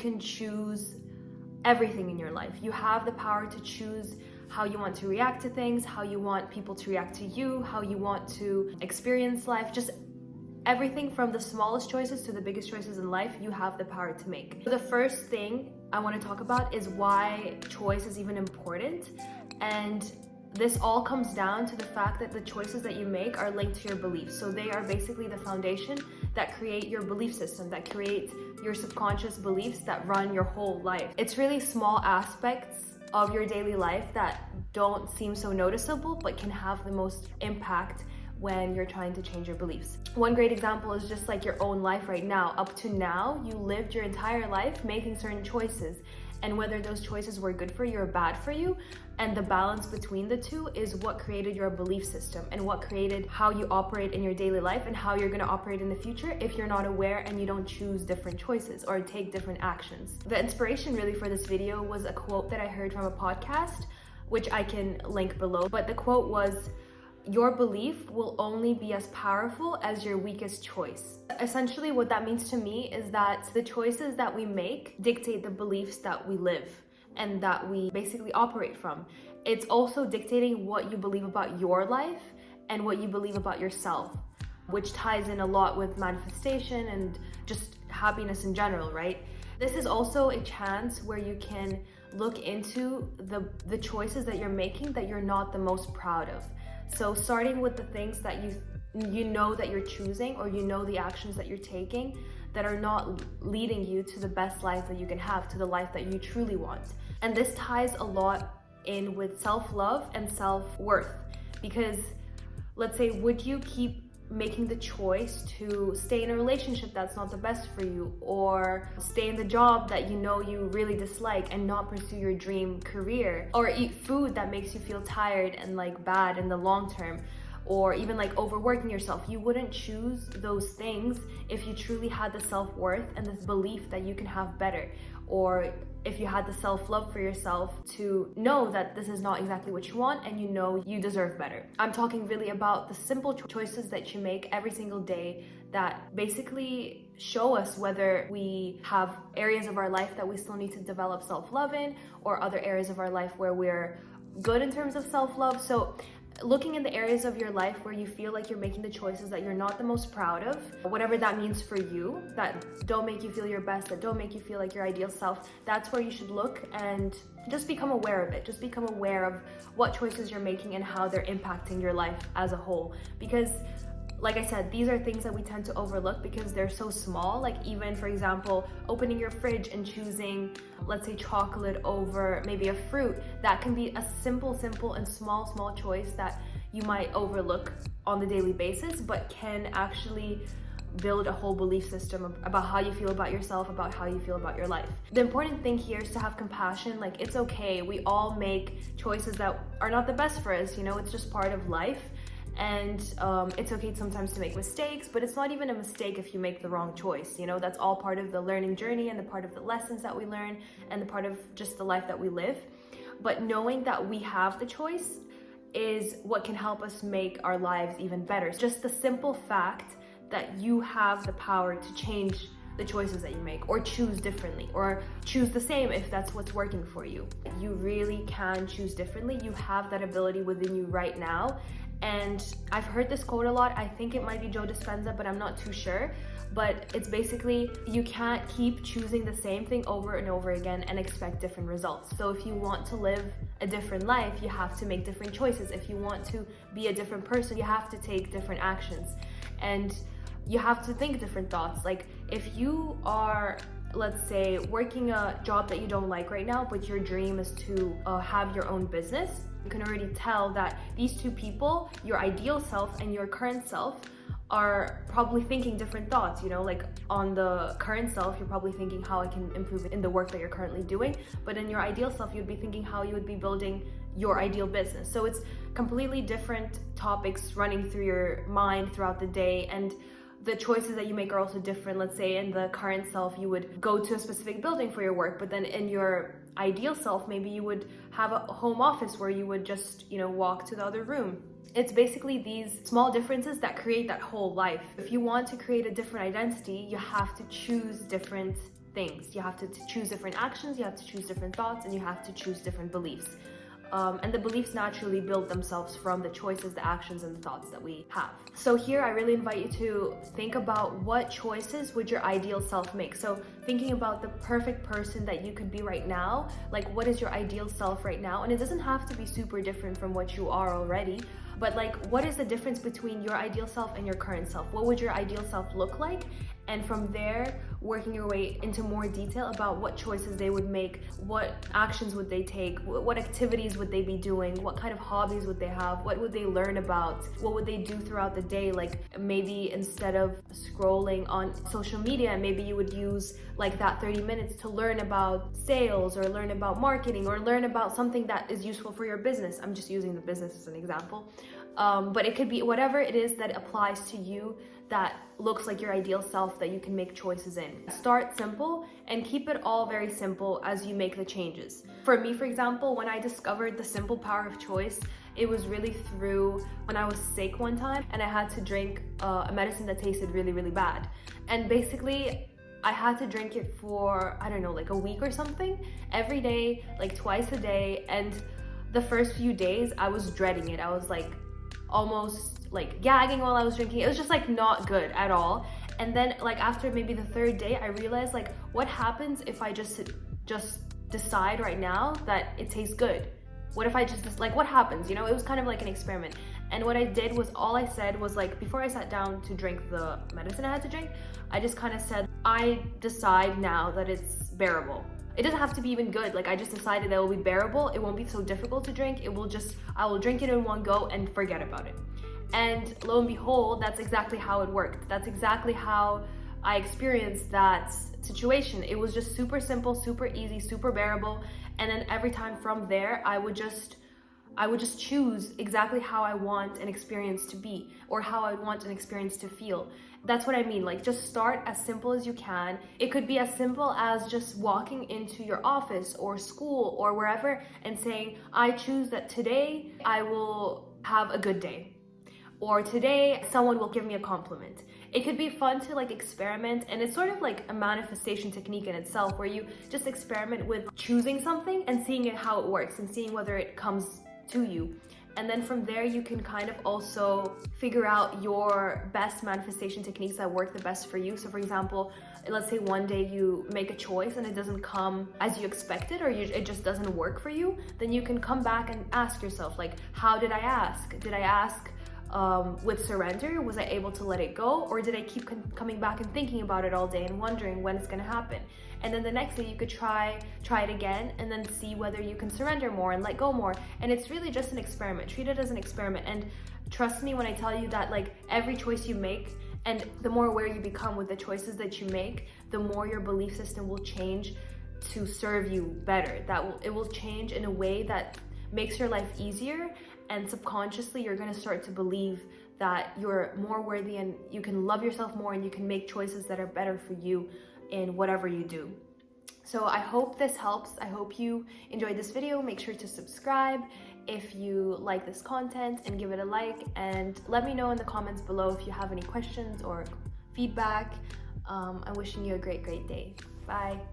can choose everything in your life. You have the power to choose how you want to react to things, how you want people to react to you, how you want to experience life, just everything from the smallest choices to the biggest choices in life, you have the power to make. The first thing I want to talk about is why choice is even important. And this all comes down to the fact that the choices that you make are linked to your beliefs. So they are basically the foundation that create your belief system, that create your subconscious beliefs that run your whole life. It's really small aspects of your daily life that don't seem so noticeable, but can have the most impact when you're trying to change your beliefs. One great example is just like your own life right now. Up to now, you lived your entire life making certain choices, and whether those choices were good for you or bad for you, and the balance between the two is what created your belief system and what created how you operate in your daily life and how you're going to operate in the future if you're not aware and you don't choose different choices or take different actions. The inspiration really for this video was a quote that I heard from a podcast, which I can link below, but the quote was, "Your belief will only be as powerful as your weakest choice." Essentially, what that means to me is that the choices that we make dictate the beliefs that we live and that we basically operate from. It's also dictating what you believe about your life and what you believe about yourself, which ties in a lot with manifestation and just happiness in general, right? This is also a chance where you can look into the choices that you're making that you're not the most proud of. So starting with the things that you know that you're choosing, or you know the actions that you're taking that are not leading you to the best life that you can have, to the life that you truly want. And this ties a lot in with self-love and self-worth, because let's say, would you keep making the choice to stay in a relationship that's not the best for you, or stay in the job that you know you really dislike and not pursue your dream career, or eat food that makes you feel tired and like bad in the long term, or even like overworking yourself? You wouldn't choose those things if you truly had the self-worth and this belief that you can have better, or if you had the self-love for yourself to know that this is not exactly what you want and you know you deserve better. I'm talking really about the simple choices that you make every single day that basically show us whether we have areas of our life that we still need to develop self-love in, or other areas of our life where we're good in terms of self-love. So looking in the areas of your life where you feel like you're making the choices that you're not the most proud of, whatever that means for you, that don't make you feel your best, that don't make you feel like your ideal self, that's where you should look and just become aware of it. Just become aware of what choices you're making and how they're impacting your life as a whole. Because like I said, these are things that we tend to overlook because they're so small. Like even, for example, opening your fridge and choosing, let's say, chocolate over maybe a fruit. That can be a simple and small choice that you might overlook on the daily basis, but can actually build a whole belief system about how you feel about yourself, about how you feel about your life. The important thing here is to have compassion. Like, it's okay. We all make choices that are not the best for us. You know, it's just part of life. And it's okay sometimes to make mistakes, but it's not even a mistake if you make the wrong choice. You know, that's all part of the learning journey and the part of the lessons that we learn and the part of just the life that we live. But knowing that we have the choice is what can help us make our lives even better. Just the simple fact that you have the power to change the choices that you make, or choose differently, or choose the same if that's what's working for you. You really can choose differently. You have that ability within you right now. And I've heard this quote a lot. I think it might be Joe Dispenza, but I'm not too sure. But it's basically, you can't keep choosing the same thing over and over again and expect different results. So if you want to live a different life, you have to make different choices. If you want to be a different person, you have to take different actions. And you have to think different thoughts. Like if you are, let's say, working a job that you don't like right now, but your dream is to have your own business, you can already tell that these two people, your ideal self and your current self, are probably thinking different thoughts. You know, like on the current self, you're probably thinking how I can improve it in the work that you're currently doing. But in your ideal self, you'd be thinking how you would be building your ideal business. So it's completely different topics running through your mind throughout the day. And the choices that you make are also different. Let's say in the current self, you would go to a specific building for your work, but then in your ideal self, maybe you would have a home office where you would just, you know, walk to the other room. It's basically these small differences that create that whole life. If you want to create a different identity, you have to choose different things. You have to choose different actions, you have to choose different thoughts, and you have to choose different beliefs. And the beliefs naturally build themselves from the choices, the actions, and the thoughts that we have. So here, I really invite you to think about what choices would your ideal self make. So thinking about the perfect person that you could be right now, like what is your ideal self right now? And it doesn't have to be super different from what you are already, but like what is the difference between your ideal self and your current self? What would your ideal self look like? And from there, working your way into more detail about what choices they would make, what actions would they take, what activities would they be doing, what kind of hobbies would they have, what would they learn about, what would they do throughout the day. Like maybe instead of scrolling on social media, maybe you would use like that 30 minutes to learn about sales, or learn about marketing, or learn about something that is useful for your business. I'm just using the business as an example. But it could be whatever it is that applies to you, that looks like your ideal self, that you can make choices in. Start simple and keep it all very simple as you make the changes. For me, for example, when I discovered the simple power of choice, it was really through when I was sick one time and I had to drink a medicine that tasted really, really bad. And basically, I had to drink it for, I don't know, like a week or something, every day, like twice a day. And the first few days, I was dreading it. I was like almost like gagging while I was drinking. It was just like not good at all. And then like after maybe the third day, I realized like what happens if I just decide right now that it tastes good? What if I just like, what happens? You know, it was kind of like an experiment. And what I did was, all I said was like, before I sat down to drink the medicine I had to drink, I just kind of said, I decide now that it's bearable. It doesn't have to be even good. Like I just decided that it will be bearable. It won't be so difficult to drink. I will drink it in one go and forget about it. And lo and behold, that's exactly how it worked. That's exactly how I experienced that situation. It was just super simple, super easy, super bearable. And then every time from there, I would just choose exactly how I want an experience to be, or how I want an experience to feel. That's what I mean. Like just start as simple as you can. It could be as simple as just walking into your office or school or wherever and saying, I choose that today I will have a good day. Or today someone will give me a compliment. It could be fun to like experiment, and it's sort of like a manifestation technique in itself, where you just experiment with choosing something and seeing how it works and seeing whether it comes to you. And then from there, you can kind of also figure out your best manifestation techniques that work the best for you. So for example, let's say one day you make a choice and it doesn't come as you expected, or it just doesn't work for you, then you can come back and ask yourself, like, how did I ask? Did I ask with surrender? Was I able to let it go? Or did I keep coming back and thinking about it all day and wondering when it's gonna happen? And then the next day you could try it again and then see whether you can surrender more and let go more. And it's really just an experiment. Treat it as an experiment. And trust me when I tell you that like every choice you make, and the more aware you become with the choices that you make, the more your belief system will change to serve you better. It will change in a way that makes your life easier, and subconsciously you're going to start to believe that you're more worthy and you can love yourself more and you can make choices that are better for you in whatever you do. So I hope this helps. I hope you enjoyed this video. Make sure to subscribe if you like this content and give it a like, and let me know in the comments below if you have any questions or feedback. I'm wishing you a great day. Bye.